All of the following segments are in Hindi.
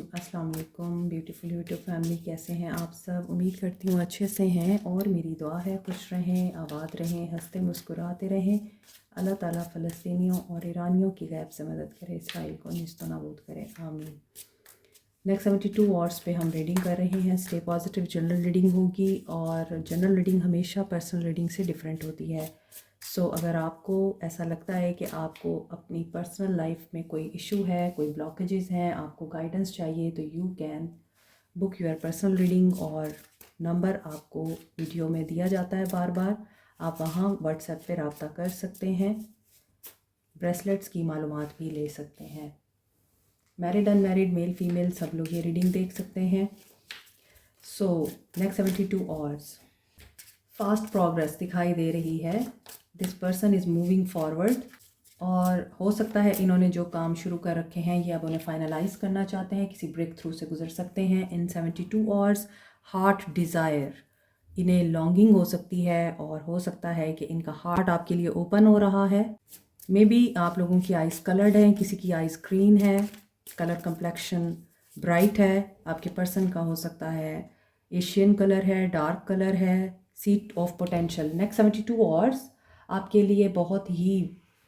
अस्सलाम वालेकुम ब्यूटीफुल यूट्यूब फैमिली, कैसे हैं आप सब। उम्मीद करती हूँ अच्छे से हैं और मेरी दुआ है खुश रहें, आबाद रहें, हंसते मुस्कुराते रहें। अल्लाह ताला फ़लस्तीनियों और ईरानियों की गैब से मदद करे, इसराइल को निस्त नाबूद करे, आमीन। नेक्स्ट 72 आवर्स पे हम रीडिंग कर रहे हैं। स्टे पॉजिटिव जनरल रीडिंग होगी और जनरल रीडिंग हमेशा पर्सनल रीडिंग से डिफरेंट होती है। सो अगर आपको ऐसा लगता है कि आपको अपनी पर्सनल लाइफ में कोई इशू है, कोई ब्लॉकेजेस हैं, आपको गाइडेंस चाहिए, तो you can book your personal reading. और नंबर आपको वीडियो में दिया जाता है बार बार, आप वहाँ व्हाट्सएप पे रब्ता कर सकते हैं। ब्रेसलेट्स की मालूमात भी ले सकते हैं। मैरिड अनमैरिड मेल फीमेल सब लोग ये रीडिंग देख सकते हैं। So next 72 hours fast progress दिखाई दे रही है। This person is moving forward और हो सकता है इन्होंने जो काम शुरू कर रखे हैं ये अब उन्हें फाइनलाइज करना चाहते हैं, किसी ब्रेक थ्रू से गुजर सकते हैं। इन 72 आवर्स हार्ट डिज़ायर, इन्हें लॉन्गिंग हो सकती है और हो सकता है कि इनका हार्ट आपके लिए ओपन हो रहा है। मे बी आप लोगों की आइज़ कलर्ड हैं, किसी की आइज़ ग्रीन है, कलर कम्प्लेक्शन ब्राइट है। आपके पर्सन का हो सकता है एशियन कलर है, डार्क कलर है। Seat of potential next 72 hours आपके लिए बहुत ही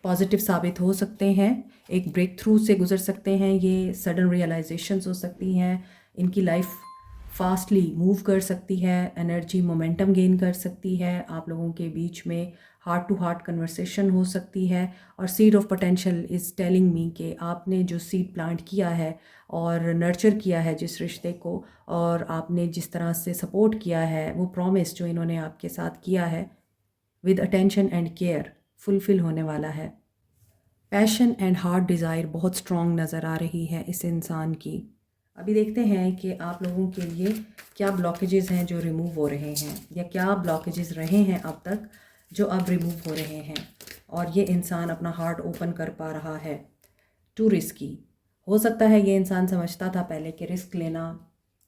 पॉजिटिव साबित हो सकते हैं। एक ब्रेक थ्रू से गुजर सकते हैं, ये सडन रियलाइजेशंस हो सकती हैं, इनकी लाइफ फास्टली मूव कर सकती है, एनर्जी मोमेंटम गेन कर सकती है, आप लोगों के बीच में हार्ट टू हार्ट कन्वर्सेशन हो सकती है। और seed of potential is telling me कि आपने जो सीड प्लांट किया है और नर्चर किया है जिस रिश्ते को, और आपने जिस तरह से सपोर्ट किया है, वो प्रॉमिस जो इन्होंने आपके साथ किया है with attention and care fulfil होने वाला है। पैशन एंड हार्ट डिज़ायर बहुत स्ट्रॉन्ग नज़र आ रही है इस इंसान की। अभी देखते हैं कि आप लोगों के लिए क्या ब्लॉकेजेस हैं जो रिमूव हो रहे हैं, या क्या ब्लॉकेजेस रहे हैं अब तक जो अब रिमूव हो रहे हैं, और ये इंसान अपना हार्ट ओपन कर पा रहा है टू रिस्की। हो सकता है ये इंसान समझता था पहले कि रिस्क लेना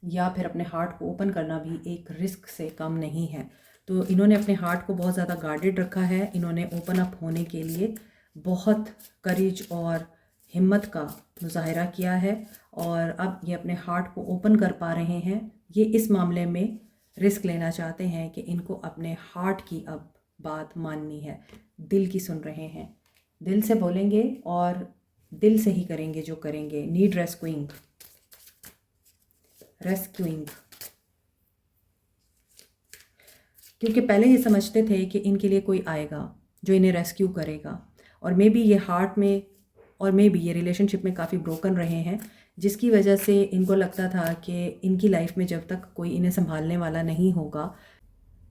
या फिर अपने हार्ट को ओपन करना भी एक रिस्क से कम नहीं है, तो इन्होंने अपने हार्ट को बहुत ज़्यादा गार्डेड रखा है। इन्होंने ओपन अप होने के लिए बहुत करेज और हिम्मत का मुजाहिरा किया है और अब ये अपने हार्ट को ओपन कर पा रहे हैं। ये इस मामले में रिस्क लेना चाहते हैं कि इनको अपने हार्ट की अब बात माननी है, दिल की सुन रहे हैं, दिल से बोलेंगे और दिल से ही करेंगे जो करेंगे। नीड रेस्क्यूइंग, क्योंकि पहले ये समझते थे कि इनके लिए कोई आएगा जो इन्हें रेस्क्यू करेगा, और मे बी ये हार्ट में और मे बी ये रिलेशनशिप में काफ़ी ब्रोकन रहे हैं, जिसकी वजह से इनको लगता था कि इनकी लाइफ में जब तक कोई इन्हें संभालने वाला नहीं होगा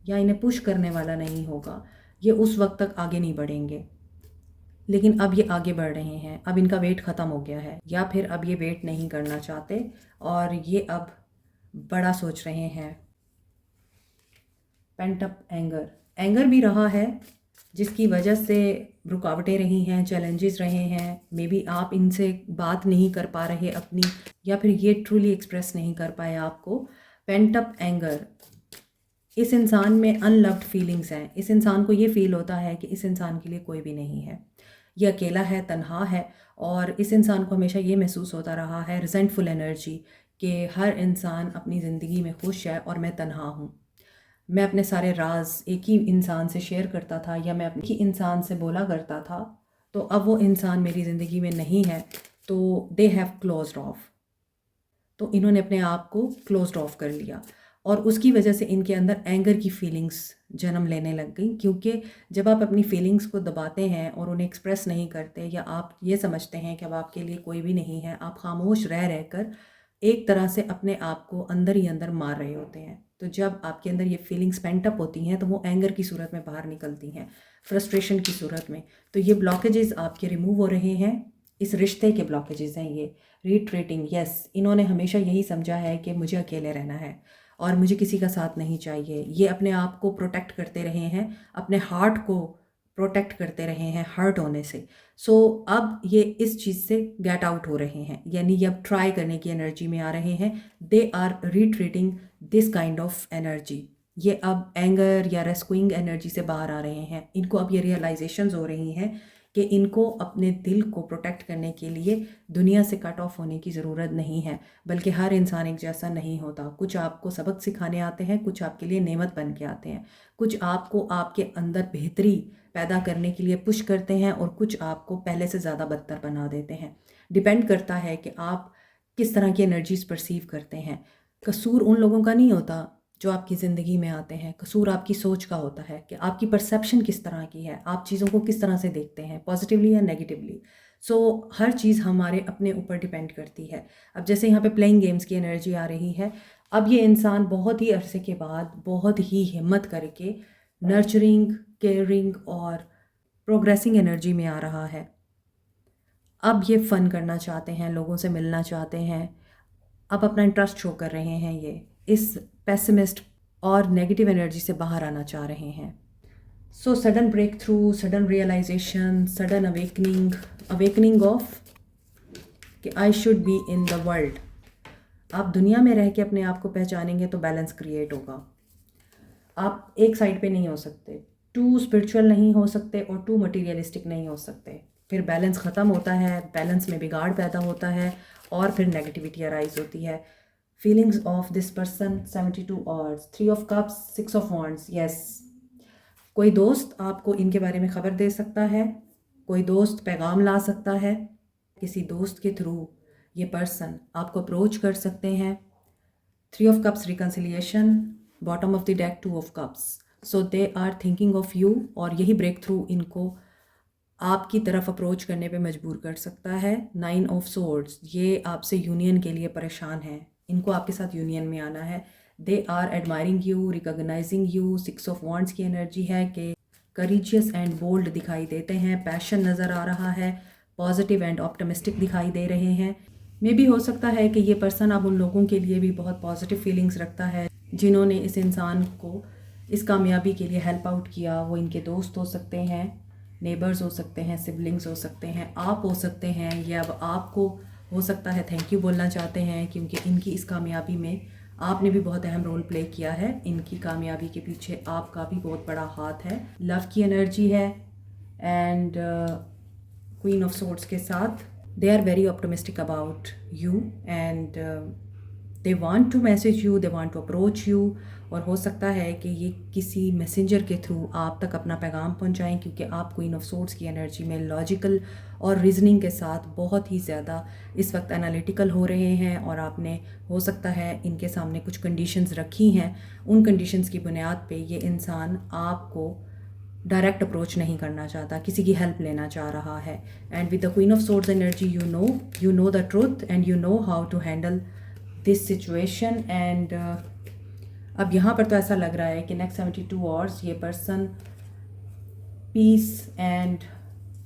या इन्हें पुश करने वाला नहीं होगा, ये उस वक्त तक आगे नहीं बढ़ेंगे। लेकिन अब ये आगे बढ़ रहे हैं, अब इनका वेट ख़त्म हो गया है, या फिर अब ये वेट नहीं करना चाहते और ये अब बड़ा सोच रहे हैं। पेंट अप एंगर भी रहा है, जिसकी वजह से रुकावटें रही हैं, चैलेंजेस रहे हैं। मे बी आप इनसे बात नहीं कर पा रहे अपनी, या फिर ये ट्रूली एक्सप्रेस नहीं कर पाए आपको। पेंट अप एंगर, इस इंसान में अनलव्ड फीलिंग्स हैं। इस इंसान को ये फील होता है कि इस इंसान के लिए कोई भी नहीं है, ये अकेला है, तन्हा है, और इस इंसान को हमेशा ये महसूस होता रहा है रिजेंटफुल एनर्जी कि हर इंसान अपनी ज़िंदगी में खुश है और मैं तन्हा हूँ। मैं अपने सारे राज एक ही इंसान से शेयर करता था, या मैं अपने ही इंसान से बोला करता था, तो अब वो इंसान मेरी ज़िंदगी में नहीं है, तो दे हैव क्लोज्ड ऑफ। तो इन्होंने अपने आप को क्लोज्ड ऑफ कर लिया और उसकी वजह से इनके अंदर एंगर की फीलिंग्स जन्म लेने लग गई। क्योंकि जब आप अपनी फीलिंग्स को दबाते हैं और उन्हें एक्सप्रेस नहीं करते, या आप ये समझते हैं कि अब आपके लिए कोई भी नहीं है, आप खामोश रह रहकर एक तरह से अपने आप को अंदर ही अंदर मार रहे होते हैं। तो जब आपके अंदर ये फीलिंग्स पेंट अप होती हैं तो वो एंगर की सूरत में बाहर निकलती हैं, फ्रस्ट्रेशन की सूरत में। तो ये ब्लॉकेजेस आपके रिमूव हो रहे हैं, इस रिश्ते के ब्लॉकेजेस हैं ये। रिट्रेटिंग, यस, इन्होंने हमेशा यही समझा है कि मुझे अकेले रहना है और मुझे किसी का साथ नहीं चाहिए। ये अपने आप को प्रोटेक्ट करते रहे हैं, अपने हार्ट को प्रोटेक्ट करते रहे हैं हर्ट होने से। सो अब ये इस चीज़ से गेट आउट हो रहे हैं, यानी ये अब ट्राई करने की एनर्जी में आ रहे हैं। They are retreating this kind of energy. ये अब एंगर या रेस्क्यूइंग एनर्जी से बाहर आ रहे हैं। इनको अब ये रियलाइजेशंस हो रही हैं कि इनको अपने दिल को प्रोटेक्ट करने के लिए दुनिया से कट ऑफ होने की ज़रूरत नहीं है, बल्कि हर इंसान एक जैसा नहीं होता। कुछ आपको सबक सिखाने आते हैं, कुछ आपके लिए नेमत बन के आते हैं, कुछ आपको आपके अंदर बेहतरी पैदा करने के लिए पुश करते हैं और कुछ आपको पहले से ज़्यादा बदतर बना देते हैं। डिपेंड करता है कि आप किस तरह की एनर्जीज़ परसीव करते हैं। कसूर उन लोगों का नहीं होता जो आपकी ज़िंदगी में आते हैं, कसूर आपकी सोच का होता है कि आपकी परसेप्शन किस तरह की है, आप चीज़ों को किस तरह से देखते हैं, पॉजिटिवली या नेगेटिवली। सो हर चीज़ हमारे अपने ऊपर डिपेंड करती है। अब जैसे यहाँ पे प्लेइंग गेम्स की एनर्जी आ रही है, अब ये इंसान बहुत ही अरसे के बाद बहुत ही हिम्मत करके नर्चरिंग, केयरिंग और प्रोग्रेसिंग एनर्जी में आ रहा है। अब ये फ़न करना चाहते हैं, लोगों से मिलना चाहते हैं, अब अपना इंटरेस्ट शो कर रहे हैं, ये इस पेसिमिस्ट और नेगेटिव एनर्जी से बाहर आना चाह रहे हैं। So sudden breakthrough, sudden realisation, sudden awakening of कि I should be in the world. आप दुनिया में रह के अपने आप को पहचानेंगे तो बैलेंस क्रिएट होगा। आप एक साइड पे नहीं हो सकते, टू स्पिरिचुअल नहीं हो सकते और टू मटीरियलिस्टिक नहीं हो सकते। फिर बैलेंस ख़त्म होता है, बैलेंस में बिगाड़ पैदा होता है और फिर नेगेटिविटी अराइज होती है। Feelings of this person 72 hours, 3 of cups, 6 of wands. Yes, कोई दोस्त आपको इनके बारे में ख़बर दे सकता है, कोई दोस्त पैगाम ला सकता है, किसी दोस्त के थ्रू ये पर्सन आपको अप्रोच कर सकते हैं। 3 of cups reconciliation, bottom of the deck 2 of cups. So they are thinking of you और यही ब्रेक थ्रू इनको आपकी तरफ अप्रोच करने पे मजबूर कर सकता है। 9 ऑफ सोर्ड्स, ये आपसे यूनियन के लिए परेशान है, इनको आपके साथ यूनियन में आना है। They are admiring you, recognising you. 6 of wands की एनर्जी है कि करेजियस एंड बोल्ड दिखाई देते हैं, पैशन नज़र आ रहा है, पॉजिटिव एंड ऑप्टिमिस्टिक दिखाई दे रहे हैं। मे भी हो सकता है कि ये पर्सन अब उन लोगों के लिए भी बहुत पॉजिटिव फीलिंग्स रखता है जिन्होंने इस इंसान को इस कामयाबी के लिए हेल्प आउट किया। वो इनके दोस्त हो सकते हैं, नेबर्स हो सकते हैं, सिबलिंग्स हो सकते हैं, आप हो सकते हैं। ये अब आपको हो सकता है थैंक यू बोलना चाहते हैं क्योंकि इनकी इस कामयाबी में आपने भी बहुत अहम रोल प्ले किया है। इनकी कामयाबी के पीछे आपका भी बहुत बड़ा हाथ है। लव की एनर्जी है एंड क्वीन ऑफ सोर्ड्स के साथ they are very optimistic about you and they want to message you, they want to approach you. और हो सकता है कि ये किसी मैसेंजर के थ्रू आप तक अपना पैगाम पहुंचाएं क्योंकि आप क्वीन ऑफ सोर्ड्स की एनर्जी में लॉजिकल और रीजनिंग के साथ बहुत ही ज़्यादा इस वक्त एनालिटिकल हो रहे हैं और आपने हो सकता है इनके सामने कुछ कंडीशंस रखी हैं। उन कंडीशंस की बुनियाद पे ये इंसान आपको डायरेक्ट अप्रोच नहीं करना चाहता, किसी की हेल्प लेना चाह रहा है। And with the queen of swords energy you know the truth and you know how to handle this situation. And अब यहाँ पर तो ऐसा लग रहा है कि नेक्स्ट 72 आवर्स ये पर्सन पीस एंड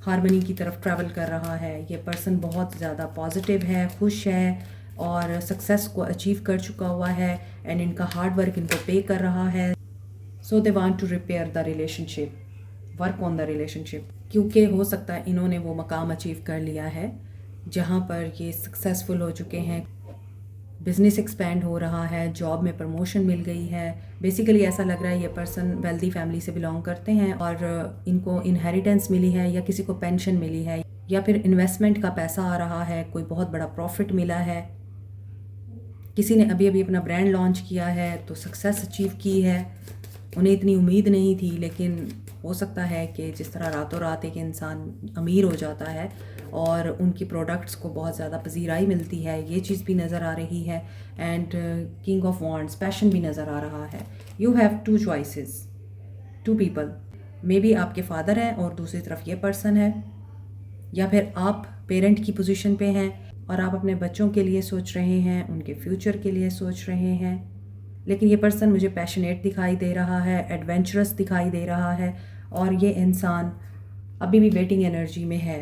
हार्मनी की तरफ ट्रैवल कर रहा है। ये पर्सन बहुत ज़्यादा पॉजिटिव है, खुश है और सक्सेस को अचीव कर चुका हुआ है एंड इनका हार्ड वर्क इनको पे कर रहा है। So they want to repair the relationship, work on the relationship, क्योंकि हो सकता है इन्होंने वो मकाम अचीव कर लिया है जहाँ पर ये सक्सेसफुल हो चुके हैं, बिज़नेस एक्सपेंड हो रहा है, जॉब में प्रमोशन मिल गई है। बेसिकली ऐसा लग रहा है ये पर्सन वेल्दी फैमिली से बिलोंग करते हैं और इनको इनहेरिटेंस मिली है या किसी को पेंशन मिली है या फिर इन्वेस्टमेंट का पैसा आ रहा है, कोई बहुत बड़ा प्रॉफिट मिला है, किसी ने अभी अभी अपना ब्रांड लॉन्च किया है तो सक्सेस अचीव की है। उन्हें इतनी उम्मीद नहीं थी लेकिन हो सकता है कि जिस तरह रातों रात एक इंसान अमीर हो जाता है और उनकी प्रोडक्ट्स को बहुत ज़्यादा पजीराई मिलती है, ये चीज़ भी नज़र आ रही है। And king of wands, passion भी नज़र आ रहा है। You have 2 choices, 2 people, may be आपके फादर हैं और दूसरी तरफ ये पर्सन है, या फिर आप पेरेंट की पोजीशन पे हैं और आप अपने बच्चों के लिए सोच रहे हैं, उनके फ्यूचर के लिए सोच रहे हैं। लेकिन ये पर्सन मुझे पैशनेट दिखाई दे रहा है, एडवेंचरस दिखाई दे रहा है और ये इंसान अभी भी वेटिंग एनर्जी में है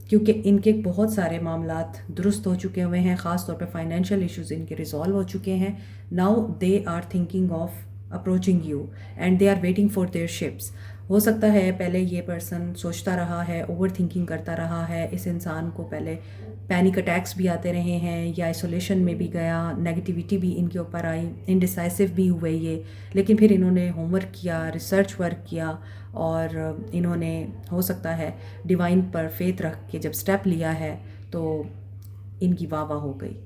क्योंकि इनके बहुत सारे मामलात दुरुस्त हो चुके हुए हैं, ख़ास तौर पे फाइनेंशियल इश्यूज़ इनके रिजॉल्व हो चुके हैं। Now they are thinking of approaching you and they are waiting for their ships. हो सकता है पहले ये पर्सन सोचता रहा है, ओवर थिंकिंग करता रहा है, इस इंसान को पहले पैनिक अटैक्स भी आते रहे हैं या आइसोलेशन में भी गया, नेगेटिविटी भी इनके ऊपर आई, इनडिसाइसिव भी हुए ये, लेकिन फिर इन्होंने होमवर्क किया, रिसर्च वर्क किया और इन्होंने हो सकता है डिवाइन पर फेथ रख के जब स्टेप लिया है तो इनकी वाह वाह हो गई।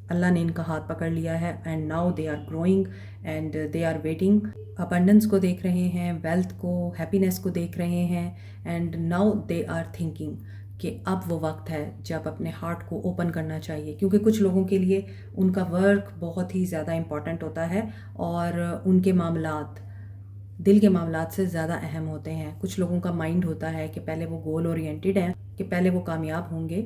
अल्लाह ने इनका हाथ पकड़ लिया है and now they are growing and they are waiting. Abundance को देख रहे हैं, वेल्थ को, हैप्पीनेस को देख रहे हैं and now they are thinking कि अब वो वक्त है जब अपने हार्ट को ओपन करना चाहिए, क्योंकि कुछ लोगों के लिए उनका वर्क बहुत ही ज़्यादा इम्पॉर्टेंट होता है और उनके मामलात दिल के मामलात से ज़्यादा अहम होते हैं। कुछ लोगों का माइंड होता है कि पहले वो गोल ओरिएंटेड हैं, कि पहले वो कामयाब होंगे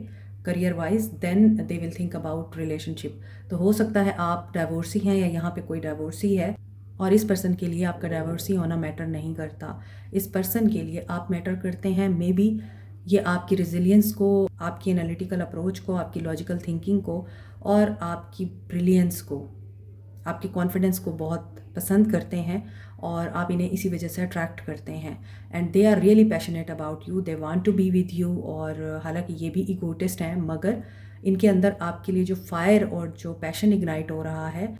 career wise, then they will think about relationship. तो हो सकता है आप डाइवोर्सी हैं या यहाँ पे कोई डाइवोर्सी है और इस पर्सन के लिए आपका डाइवोर्सी होना मैटर नहीं करता। इस पर्सन के लिए आप मैटर करते हैं। मे बी ये आपकी रेजिलियंस को, आपकी एनालिटिकल अप्रोच को, आपकी लॉजिकल थिंकिंग को और आपकी ब्रिलियंस को, आपकी कॉन्फिडेंस को बहुत पसंद करते हैं और आप इन्हें इसी वजह से अट्रैक्ट करते हैं and they are really passionate about you, they want to be with you. और हालांकि ये भी ईगोटिस्ट हैं, मगर इनके अंदर आपके लिए जो फायर और जो पैशन इग्नाइट हो रहा है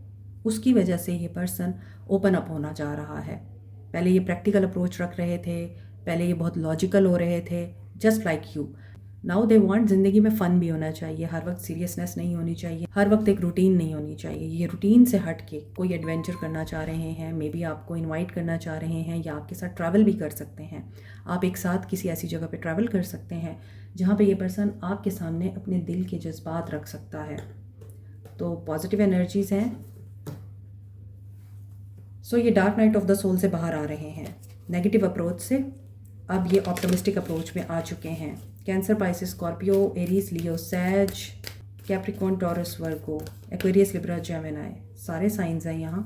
उसकी वजह से ये पर्सन ओपन अप होना चाह रहा है। पहले ये प्रैक्टिकल अप्रोच रख रहे थे, पहले ये बहुत लॉजिकल हो रहे थे, just like you. Now they want, ज़िंदगी में फ़न भी होना चाहिए, हर वक्त सीरियसनेस नहीं होनी चाहिए, हर वक्त एक रूटीन नहीं होनी चाहिए। ये रूटीन से हट के कोई एडवेंचर करना चाह रहे हैं, मे बी आपको इनवाइट करना चाह रहे हैं या आपके साथ ट्रैवल भी कर सकते हैं। आप एक साथ किसी ऐसी जगह पे ट्रैवल कर सकते हैं जहाँ पे ये पर्सन आपके सामने अपने दिल के जज्बात रख सकता है। तो पॉजिटिव एनर्जीज़ हैं। सो ये dark night of the soul से बाहर आ रहे हैं, नेगेटिव अप्रोच से अब ये ऑप्टिमिस्टिक अप्रोच में आ चुके हैं। कैंसर, पाइसिस, स्कॉर्पियो, एरीज, लियो, सैज, कैप्रिकॉर्न, टॉरस, वर्गो, एक्वेरियस, लिब्रा, जेमिनी, सारे साइंस हैं यहाँ।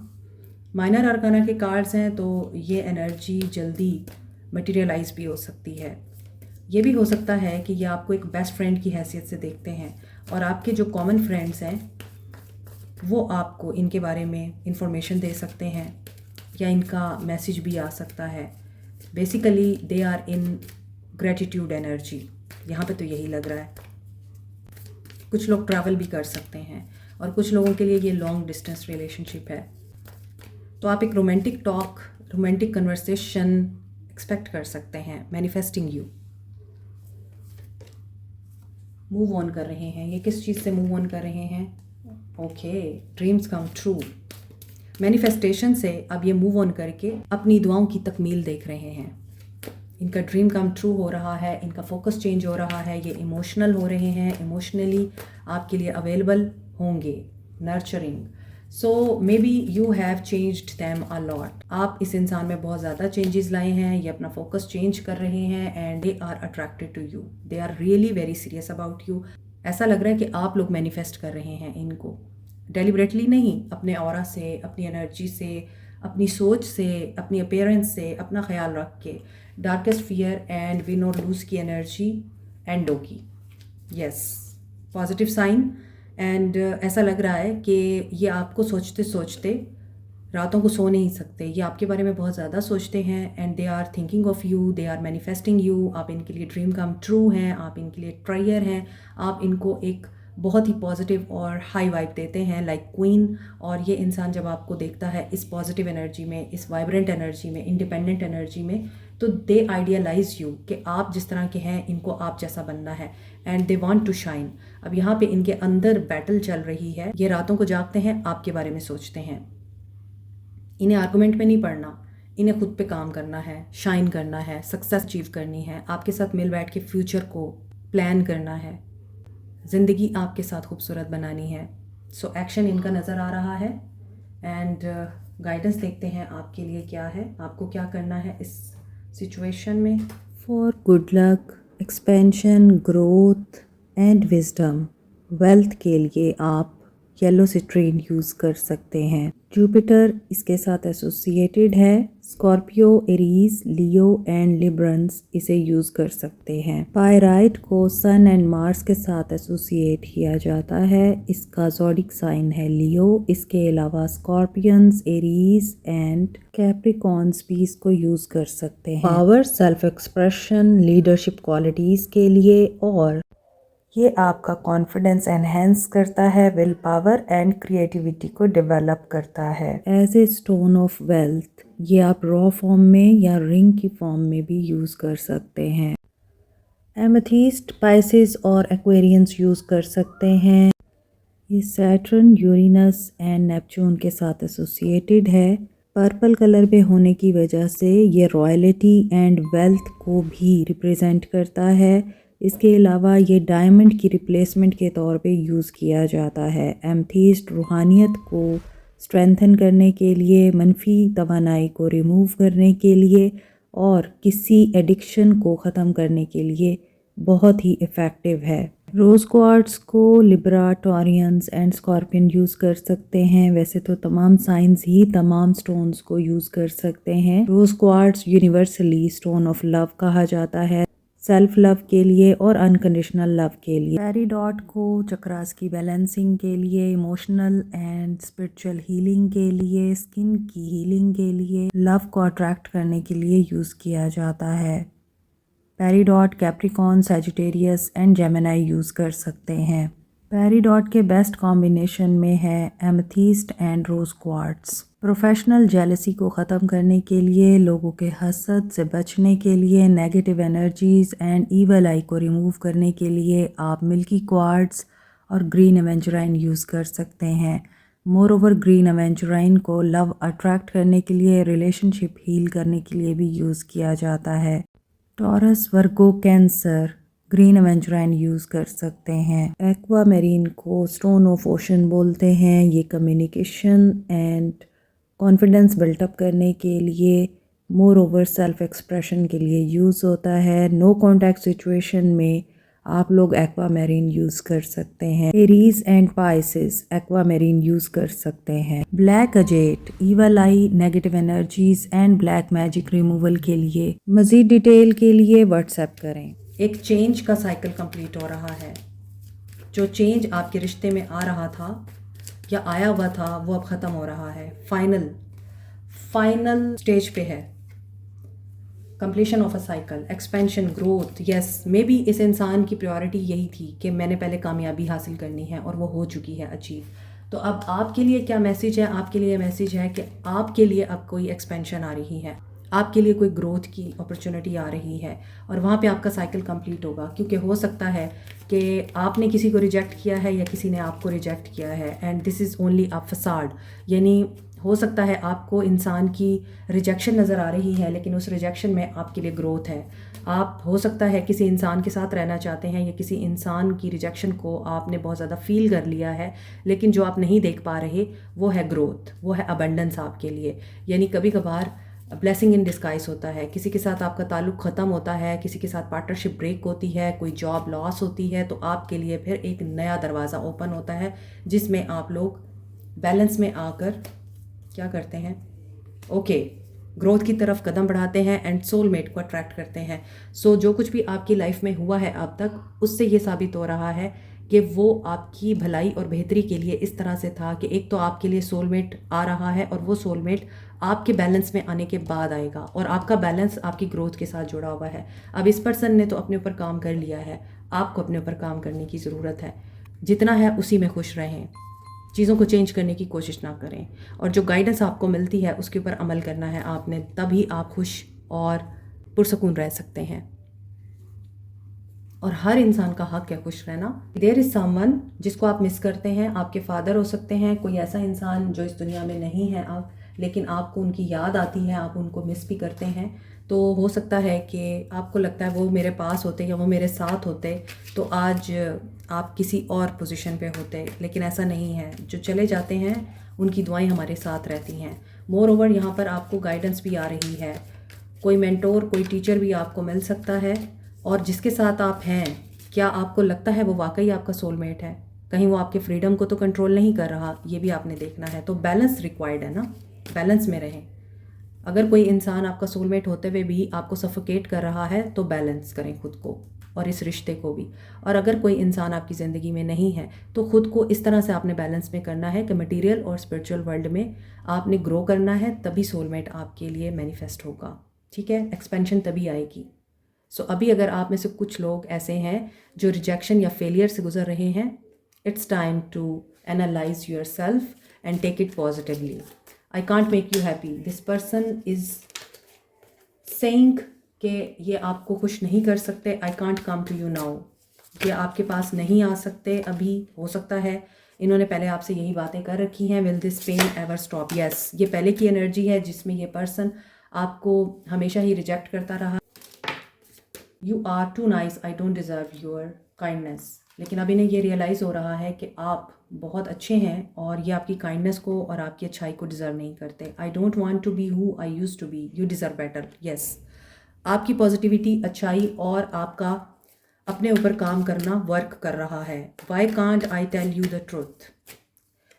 माइनर आर्काना के कार्ड्स हैं, तो ये एनर्जी जल्दी मटेरियलाइज भी हो सकती है। ये भी हो सकता है कि ये आपको एक बेस्ट फ्रेंड की हैसियत से देखते हैं और आपके जो कॉमन फ्रेंड्स हैं वो आपको इनके बारे में इंफॉर्मेशन दे सकते हैं या इनका मैसेज भी आ सकता है। Basically they are in gratitude energy, यहाँ पे तो यही लग रहा है। कुछ लोग ट्रैवल भी कर सकते हैं और कुछ लोगों के लिए ये लॉन्ग डिस्टेंस रिलेशनशिप है। तो आप एक romantic talk, romantic conversation expect कर सकते हैं। मैनिफेस्टिंग यू, मूव ऑन कर रहे हैं। ये किस चीज़ से मूव ऑन कर रहे हैं? Okay, dreams come true. Manifestation से अब ये मूव ऑन करके अपनी दुआओं की तकमील देख रहे हैं। इनका ड्रीम कम ट्रू हो रहा है, इनका फोकस चेंज हो रहा है, ये इमोशनल हो रहे हैं, इमोशनली आपके लिए अवेलेबल होंगे, nurturing. So may be you have changed them a lot. आप इस इंसान में बहुत ज़्यादा चेंजेस लाए हैं, ये अपना फोकस चेंज कर रहे हैं and they are attracted to you, they are really very serious about you. ऐसा लग रहा है कि आप लोग मैनिफेस्ट कर रहे हैं इनको, डेलिबरेटली नहीं, अपने ऑरा से, अपनी एनर्जी से, अपनी सोच से, अपनी अपीयरेंस से, अपना ख्याल रख के। डार्केस्ट फियर एंड विन और लूज की एनर्जी एंडो की, यस, पॉजिटिव साइन। एंड ऐसा लग रहा है कि ये आपको सोचते सोचते रातों को सो नहीं सकते, ये आपके बारे में बहुत ज़्यादा सोचते हैं and they are thinking of you, they are manifesting you. आप इनके लिए ड्रीम कम ट्रू हैं, आप इनके लिए ट्रायर हैं, आप इनको एक बहुत ही पॉजिटिव और हाई वाइब देते हैं लाइक क्वीन। और ये इंसान जब आपको देखता है इस पॉजिटिव एनर्जी में, इस वाइब्रेंट एनर्जी में, इंडिपेंडेंट एनर्जी में, तो दे आइडियलाइज यू कि आप जिस तरह के हैं इनको आप जैसा बनना है and they want to shine. अब यहाँ पे इनके अंदर बैटल चल रही है, ये रातों को जागते हैं, आपके बारे में सोचते हैं। इन्हें आर्गूमेंट में नहीं पड़ना, इन्हें खुद पे काम करना है, शाइन करना है, सक्सेस अचीव करनी है, आपके साथ मिल बैठ के फ्यूचर को प्लान करना है, ज़िंदगी आपके साथ खूबसूरत बनानी है। सो एक्शन इनका नज़र आ रहा है एंड गाइडेंस देखते हैं आपके लिए क्या है, आपको क्या करना है इस सिचुएशन में। For good luck, expansion, growth and wisdom, wealth के लिए आप येलो सिट्रीन यूज़ कर सकते हैं। जुपिटर इसके साथ एसोसिएटेड है। Scorpio, Aries, Leo and Librans इसे यूज़ कर सकते हैं। पायराइट को सन एंड मार्स के साथ एसोसिएट किया जाता है। इसका ज़ोडिक साइन है लियो। इसके अलावा स्कॉर्पियंस, एरीज एंड कैप्रिकॉर्न्स भी इसको यूज़ कर सकते हैं। Power, self expression, leadership qualities के लिए, और ये आपका कॉन्फिडेंस एनहेंस करता है, विल पावर एंड क्रिएटिविटी को डेवलप करता है। As a stone of wealth ये आप रॉ फॉर्म में या रिंग की फॉर्म में भी यूज़ कर सकते हैं। एमेथिस्ट, पाइसेस और एक्वेरियंस यूज़ कर सकते हैं। ये सैटर्न, यूरेनस एंड नेपच्यून के साथ एसोसिएटेड है। पर्पल कलर पे होने की वजह से ये रॉयल्टी एंड वेल्थ को भी रिप्रेजेंट करता है। इसके अलावा ये डायमंड की रिप्लेसमेंट के तौर पे यूज़ किया जाता है। एमेथिस्ट रूहानियत को स्ट्रेंथन करने के लिए, मनफी तवानाई को रिमूव करने के लिए और किसी एडिक्शन को ख़त्म करने के लिए बहुत ही इफ़ेक्टिव है। रोज़ क्वार्ट्स को Libra, Taureans and scorpion use कर सकते हैं। वैसे तो तमाम साइंस ही तमाम स्टोन्स को यूज़ कर सकते हैं। Rose quartz universally stone of love कहा जाता है, सेल्फ लव के लिए और अनकंडीशनल लव के लिए। पेरिडॉट को चक्रास की बैलेंसिंग के लिए, इमोशनल एंड स्पिरिचुअल हीलिंग के लिए, स्किन की हीलिंग के लिए, लव को अट्रैक्ट करने के लिए यूज़ किया जाता है। Peridot Capricorn, Sagittarius and Gemini use कर सकते हैं। पेरिडॉट के बेस्ट कॉम्बिनेशन में है amethyst and rose quartz. Professional jealousy को ख़त्म करने के लिए, लोगों के हसद से बचने के लिए, नेगेटिव एनर्जीज़ एंड ईवल आई को रिमूव करने के लिए आप मिल्की क्वार्ट्स और ग्रीन एवेंचुराइन यूज़ कर सकते हैं। मोर ओवर ग्रीन एवेंचुराइन को लव अट्रैक्ट करने के लिए, रिलेशनशिप हील करने के लिए भी यूज़ किया जाता है। टॉरस, वर्गो, कैंसर ग्रीन एवेंचुराइन यूज़ कर सकते हैं। एक्वा मैरीन को स्टोन ऑफ ओशन बोलते हैं। ये कम्युनिकेशन एंड कॉन्फिडेंस बिल्टअप करने के लिए, मोर ओवर सेल्फ एक्सप्रेशन के लिए यूज़ होता है। नो कॉन्टैक्ट सिचुएशन में आप लोग एक्वा मैरीन यूज़ कर सकते हैं। Aries and Pisces aqua marine use कर सकते हैं। Black अजेट, evil I, negative energies and black magic removal के लिए। मज़ीद डिटेल के लिए व्हाट्सएप करें। एक चेंज का साइकिल कंप्लीट हो रहा है। जो चेंज आपके रिश्ते में आ रहा था या आया हुआ था वो अब ख़त्म हो रहा है। फाइनल स्टेज पे है। Completion of a cycle, expansion, growth. Yes, may be इस इंसान की प्रायोरिटी यही थी कि मैंने पहले कामयाबी हासिल करनी है और वो हो चुकी है अचीव। तो अब आपके लिए क्या मैसेज है? आपके लिए मैसेज है कि आपके लिए अब कोई एक्सपेंशन आ रही है, आपके लिए कोई ग्रोथ की अपॉर्चुनिटी आ रही है और वहाँ पे आपका साइकिल कंप्लीट होगा। क्योंकि हो सकता है कि आपने किसी को रिजेक्ट किया है या किसी ने आपको रिजेक्ट किया है, and this is only a facade. यानी हो सकता है आपको इंसान की रिजेक्शन नज़र आ रही है, लेकिन उस रिजेक्शन में आपके लिए ग्रोथ है। आप हो सकता है किसी इंसान के साथ रहना चाहते हैं या किसी इंसान की रिजेक्शन को आपने बहुत ज़्यादा फील कर लिया है, लेकिन जो आप नहीं देख पा रहे वो है ग्रोथ, वो है अबंडेंस आपके लिए। यानी कभी कभार ब्लेसिंग इन डिस्गाइज होता है। किसी के साथ आपका ताल्लुक़ ख़त्म होता है, किसी के साथ पार्टनरशिप ब्रेक होती है, कोई जॉब लॉस होती है, तो आपके लिए फिर एक नया दरवाज़ा ओपन होता है जिसमें आप लोग बैलेंस में आकर क्या करते हैं, ग्रोथ की तरफ कदम बढ़ाते हैं एंड सोलमेट को अट्रैक्ट करते हैं। सो जो कुछ भी आपकी लाइफ में हुआ है अब तक, उससे ये साबित हो रहा है कि वो आपकी भलाई और बेहतरी के लिए इस तरह से था कि एक तो आपके लिए सोलमेट आ रहा है और वो सोलमेट आपके बैलेंस में आने के बाद आएगा और आपका बैलेंस आपकी ग्रोथ के साथ जुड़ा हुआ है। अब इस पर्सन ने तो अपने ऊपर काम कर लिया है, आपको अपने ऊपर काम करने की ज़रूरत है। जितना है उसी में खुश रहें, चीज़ों को चेंज करने की कोशिश ना करें और जो गाइडेंस आपको मिलती है उसके ऊपर अमल करना है आपने, तभी आप खुश और पुरसकून रह सकते हैं। और हर इंसान का हक है खुश रहना। देयर इज़ समवन जिसको आप मिस करते हैं, आपके फादर हो सकते हैं, कोई ऐसा इंसान जो इस दुनिया में नहीं है अब, लेकिन आपको उनकी याद आती है, आप उनको मिस भी करते हैं। तो हो सकता है कि आपको लगता है वो मेरे पास होते या वो मेरे साथ होते तो आज आप किसी और पोजीशन पे होते, लेकिन ऐसा नहीं है। जो चले जाते हैं उनकी दुआएं हमारे साथ रहती हैं। मोर ओवर यहाँ पर आपको गाइडेंस भी आ रही है, कोई मेंटोर, कोई टीचर भी आपको मिल सकता है। और जिसके साथ आप हैं, क्या आपको लगता है वो वाकई आपका सोलमेट है? कहीं वो आपके फ्रीडम को तो कंट्रोल नहीं कर रहा, ये भी आपने देखना है। तो बैलेंस रिक्वायर्ड है ना, बैलेंस में रहें। अगर कोई इंसान आपका सोलमेट होते हुए भी आपको सफोकेट कर रहा है तो बैलेंस करें खुद को और इस रिश्ते को भी। और अगर कोई इंसान आपकी ज़िंदगी में नहीं है तो ख़ुद को इस तरह से आपने बैलेंस में करना है कि मटेरियल और स्पिरिचुअल वर्ल्ड में आपने ग्रो करना है, तभी सोलमेट आपके लिए मैनिफेस्ट होगा। ठीक है, एक्सपेंशन तभी आएगी। सो अभी अगर आप में से कुछ लोग ऐसे हैं जो रिजेक्शन या फेलियर से गुजर रहे हैं, it's time to analyze yourself and take it positively. I can't make you happy, this person is saying कि ये आपको खुश नहीं कर सकते। I can't come to you now, ये आपके पास नहीं आ सकते अभी। हो सकता है इन्होंने पहले आपसे यही बातें कर रखी हैं, will this pain ever stop. Yes, ये पहले की एनर्जी है जिसमें ये पर्सन आपको हमेशा ही रिजेक्ट करता रहा। You are too nice, I don't deserve your kindness. लेकिन अब इन्हें ये रियलाइज़ हो रहा है कि आप बहुत अच्छे हैं और ये आपकी काइंडनेस को और आपकी अच्छाई को डिज़र्व नहीं करते। I don't want to be who I used to be, you deserve better. Yes, आपकी पॉजिटिविटी, अच्छाई और आपका अपने ऊपर काम करना वर्क कर रहा है। Why can't I tell you the truth.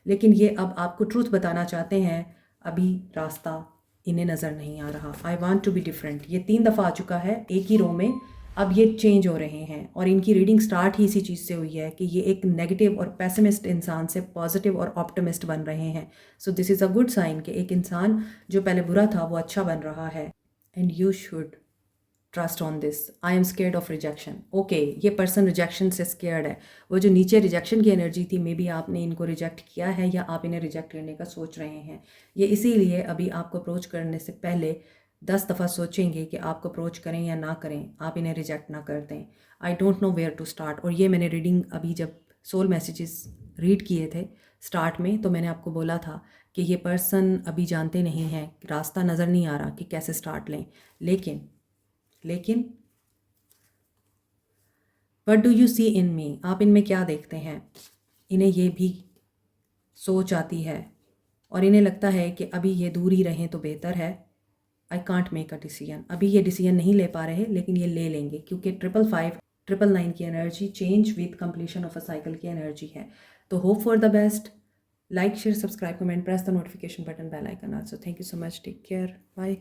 लेकिन ये अब आपको ट्रूथ बताना चाहते हैं, अभी रास्ता इन्हें नज़र नहीं आ रहा। I want to be different, ये 3 दफ़ा आ चुका है एक ही रो में। अब ये चेंज हो रहे हैं और इनकी रीडिंग स्टार्ट ही इसी चीज़ से हुई है कि ये एक नेगेटिव और पेसिमिस्ट इंसान से पॉजिटिव और ऑप्टिमिस्ट बन रहे हैं। So this is a good sign कि एक इंसान जो पहले बुरा था वो अच्छा बन रहा है। And you should trust on this. I am scared of rejection. Okay, ये पर्सन रिजेक्शन से स्केयर्ड है। वो जो नीचे रिजेक्शन की एनर्जी थी, मे बी आपने इनको रिजेक्ट किया है या आप इन्हें रिजेक्ट करने का सोच रहे हैं। ये इसीलिए अभी आपको अप्रोच करने से पहले 10 दफ़ा सोचेंगे कि आपको अप्रोच करें या ना करें, आप इन्हें रिजेक्ट ना कर दें। I don't know where to start. और ये मैंने रीडिंग अभी जब सोल मैसेजेस रीड किए थे स्टार्ट में, तो मैंने आपको बोला था कि ये पर्सन अभी जानते नहीं हैं, रास्ता नज़र नहीं आ रहा कि कैसे स्टार्ट लें। लेकिन व्हाट डू यू सी इन मी, आप इनमें क्या देखते हैं? इन्हें ये भी सोच आती है और इन्हें लगता है कि अभी ये दूर ही रहें तो बेहतर है। आई कांट मेक अ डिसीजन, अभी ये डिसीजन नहीं ले पा रहे, लेकिन ये ले लेंगे क्योंकि 555 999 की energy change with completion of a cycle की एनर्जी है। तो hope for the best. Like, share, subscribe, comment, press the notification button, bell icon also. Thank you so much, take care, bye.